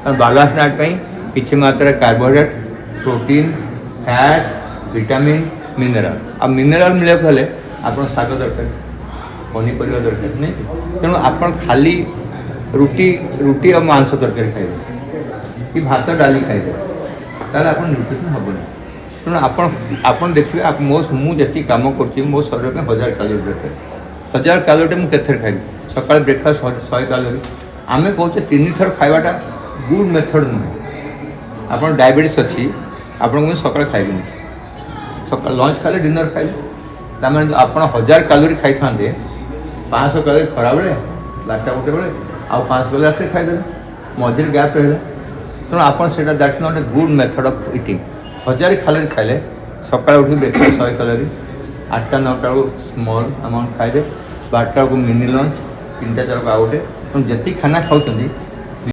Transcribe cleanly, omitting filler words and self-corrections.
balance diet किसी मात्रा carbohydrate protein fat vitamin mineral आ मिनरल मिले गले आप शाग दरकार पनीपरिया दरकार नहीं तेणु आप खाली रुटी रुटी और मांस तरकारी खाइबे कि भात डाली खाइबे ताले आप न्यूट्रिशन हेनी तेणु आप देखिए मुझे कम कर मो शरीर में 1000 कैलोरी दरकार 1000 कैलोरी मुझे खाइबी सकाल ब्रेकफास्ट 100 कैलोरी आम कहे 3 थर खावाटा गुड मेथड नुहे आप डायबिटीज अच्छी आपको सकाल खाइबे सका लंच खाले डिनर खाइबे तमें आप 1000 कैलोरी खाई था 500 कैलोरी खरा बेले 12टा 1 बेले आउ 5 बेले आसे खाईदे मझे गैप रहा तेणु आप that not a good method of eating 1000 calorie खाइले सकाल उठ ब्रेकफास्ट 100 कैलोरी 8टा 9टा स्मॉल अमाउंट खाइबे 12टा को मिनी लंच 3टा 4 आउटे जी खाना खाऊँ